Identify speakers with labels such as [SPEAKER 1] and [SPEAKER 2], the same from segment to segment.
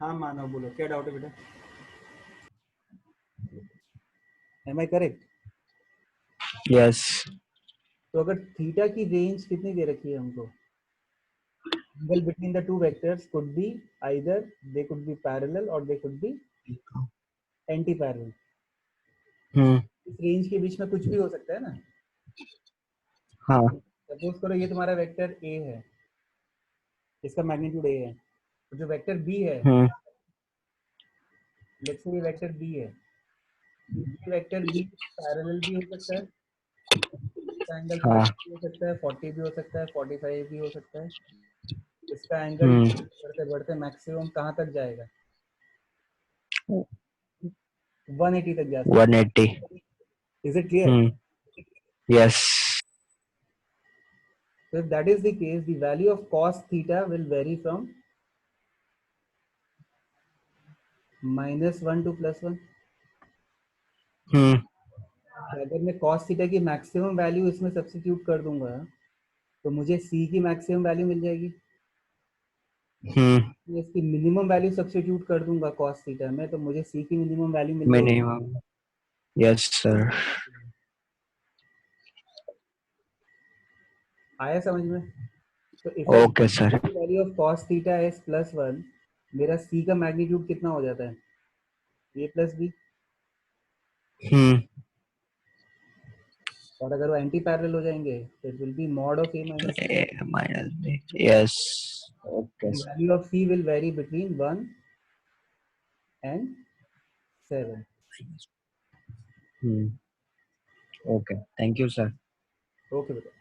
[SPEAKER 1] हाँ मानव बोलो, क्या डाउट है बेटा? Am I correct?
[SPEAKER 2] यस।
[SPEAKER 1] तो अगर थीटा की रेंज कितनी दे रखी है हमको, angle between the two vectors could be either they could be parallel और they could be anti parallel.
[SPEAKER 2] Hmm.
[SPEAKER 1] इस रेंज के बीच में कुछ भी हो सकता है ना।
[SPEAKER 2] हाँ।
[SPEAKER 1] सपोज करो ये तुम्हारा वेक्टर ए है, इसका मैग्नीट्यूड ए है, तो जो वेक्टर बी है,
[SPEAKER 2] हम्म।
[SPEAKER 1] लेट्स से ये वेक्टर बी है, ये वेक्टर बी पैरेलल भी हो सकता है, इसका एंगल 30
[SPEAKER 2] हाँ।
[SPEAKER 1] भी हो सकता है, 40 भी हो सकता है, 45 भी हो सकता है। इसका एंगल
[SPEAKER 2] हम्म।
[SPEAKER 1] बढ़ते बढ़ते मैक्सिमम कहाँ तक जाएगा? 180 तक जा सकता
[SPEAKER 2] 180।
[SPEAKER 1] है। Is it clear?
[SPEAKER 2] Hmm. Yes.
[SPEAKER 1] So if that is the case, the value of cos theta will vary from -1 to +1।
[SPEAKER 2] हम्म।
[SPEAKER 1] तो अगर मैं cos थीटा की मैक्सिमम वैल्यू इसमें सब्स्टिट्यूट कर दूंगा तो मुझे c की मैक्सिमम वैल्यू मिल जाएगी।
[SPEAKER 2] हम्म।
[SPEAKER 1] मैं इसकी मिनिमम वैल्यू सब्स्टिट्यूट कर दूंगा cos थीटा में तो मुझे c की मिनिमम वैल्यू मिल जाएगी।
[SPEAKER 2] मिनिमम। Yes sir.
[SPEAKER 1] आया समझ में? तो if I
[SPEAKER 2] okay sir.
[SPEAKER 1] Value of cos theta is +1, मेरा c का मैग्नीट्यूड कितना हो जाता है? a plus b.
[SPEAKER 2] हम्म।
[SPEAKER 1] और अगर वो एंटी पैरेलल हो जाएंगे तो it will be mod of a minus b।
[SPEAKER 2] Minus b. Yes. Okay
[SPEAKER 1] The
[SPEAKER 2] sir.
[SPEAKER 1] value of c will vary between 1 and 7।
[SPEAKER 2] Hmm. Okay, thank you sir.
[SPEAKER 1] Okay बेटा।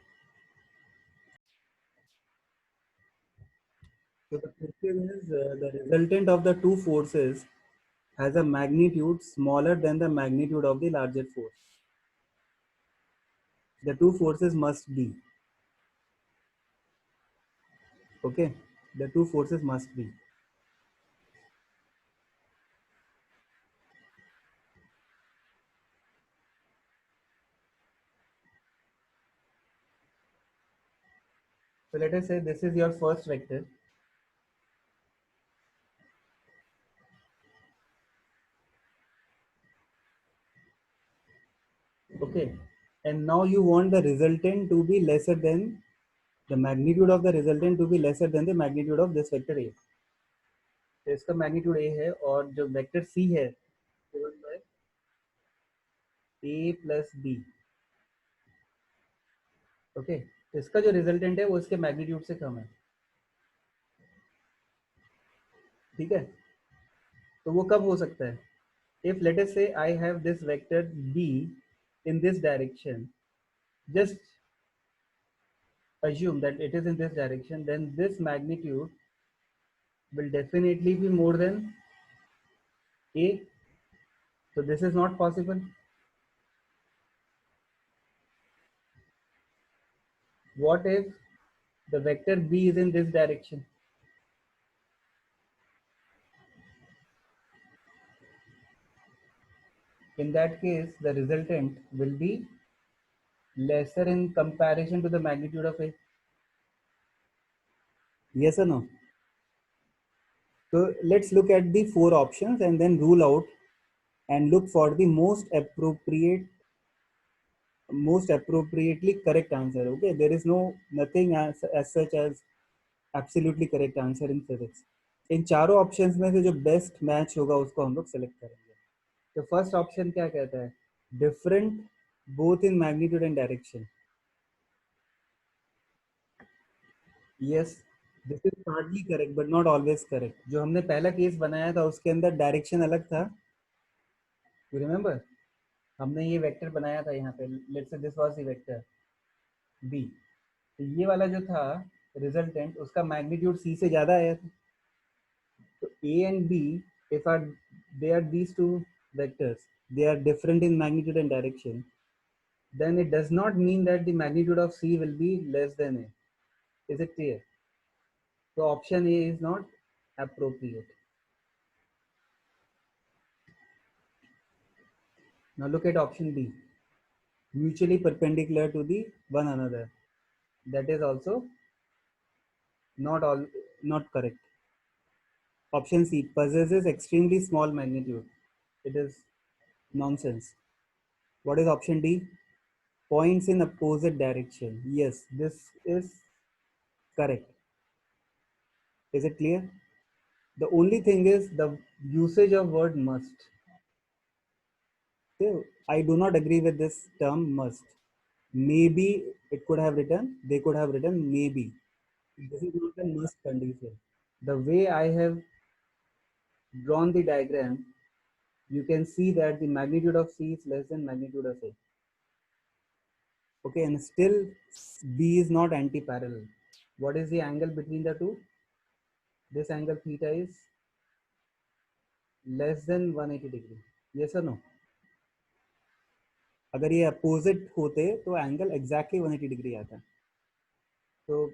[SPEAKER 1] So the question is the resultant of the two forces has a magnitude smaller than the magnitude of the larger force. The two forces must be, okay, the two forces must be. So let us say this is your first vector, okay, and now you want the resultant to be lesser than the magnitude of the resultant to be lesser than the magnitude of this vector a। तो इसका magnitude a है और जो vector c है given by a plus B, okay, तो इसका जो resultant है वो इसके मैग्नीट्यूड से कम है, ठीक है। तो वो कब हो सकता है? if let us say I have this vector b in this direction, just assume that it is in this direction, then this magnitude will definitely be more than a, so this is not possible. What if the vector b is in this direction? In that case the resultant will be lesser in comparison to the magnitude of a, yes or no? So let's look at the four options and then rule out and look for the most appropriately correct answer. Okay, there is nothing as such as absolutely correct answer in physics. इन चारों options में से जो best match होगा उसको हम लोग select करेंगे। तो फर्स्ट ऑप्शन क्या कहता है? Different both in magnitude and direction. Yes, this is partly correct but not always correct. जो हमने पहला केस बनाया था उसके अंदर डायरेक्शन अलग था, यू रिमेम्बर? हमने ये वेक्टर बनाया था यहाँ पे, let's say this was the vector B, तो ये वाला जो था रिजल्टेंट उसका मैग्नीट्यूड सी से ज़्यादा आया था। तो A and B, if are they are these two vectors, they are different in magnitude and direction, then it does not mean that the magnitude of c will be less than a। Is it clear? So option A is not appropriate. Now look at option B, mutually perpendicular to the one another. That is also not correct. Option C possesses extremely small magnitude. It is nonsense. What is option D? Points in opposite direction. Yes, this is correct. Is it clear? The only thing is the usage of word must. Okay, I do not agree with this term must. Maybe it could have written, they could have written maybe. This is not a must condition. The way I have drawn the diagram, you can see that the magnitude of C is less than magnitude of A. Okay, and still B is not anti-parallel. What is the angle between the two? This angle theta is less than 180 degree. Yes or no? अगर ये opposite होते तो angle exactly 180 degree आता. So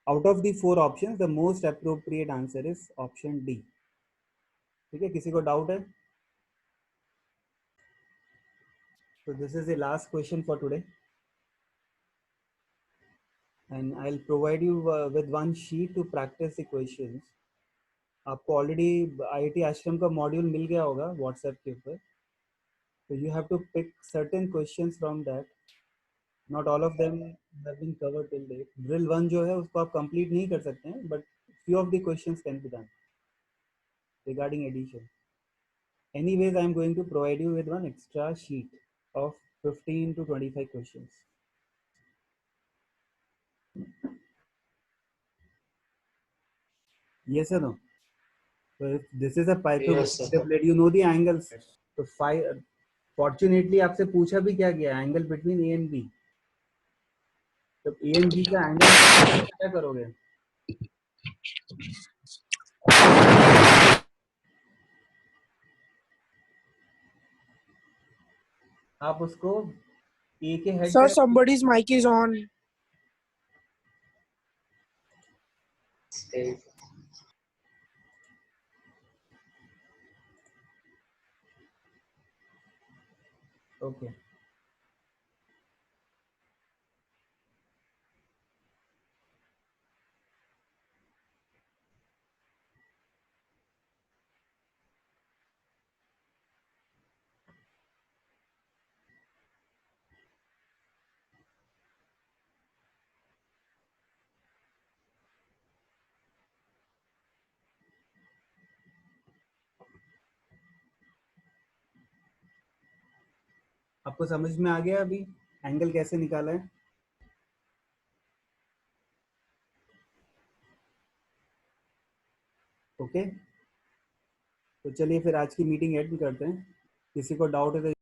[SPEAKER 1] out of the four options, the most appropriate answer is option D. ठीक है, किसी को doubt है? So this is the last question for today, and I'll provide you with one sheet to practice the questions. आपको already IIT आश्रम का module मिल गया होगा व्हाट्सएप के ऊपर. So you have to pick certain questions from that. Not all of them have been covered till date. Drill 1 जो है उसको आप complete नहीं कर सकते हैं, but few of the questions can be done regarding addition. Anyways, I am going to provide you with one extra sheet of 15 to 25 questions. Yes or no? So if this is a Pythagorean tablet, you know the angles. So fortunately आपसे पूछा भी क्या गया, angle between A and B. तो A and B का angle क्या करोगे? आप उसको A के head
[SPEAKER 3] Sir,
[SPEAKER 1] पे.
[SPEAKER 3] somebody's mic is on.
[SPEAKER 1] Okay. आपको समझ में आ गया अभी एंगल कैसे निकाला है? ओके, तो चलिए फिर आज की मीटिंग एंड करते हैं. किसी को डाउट है तो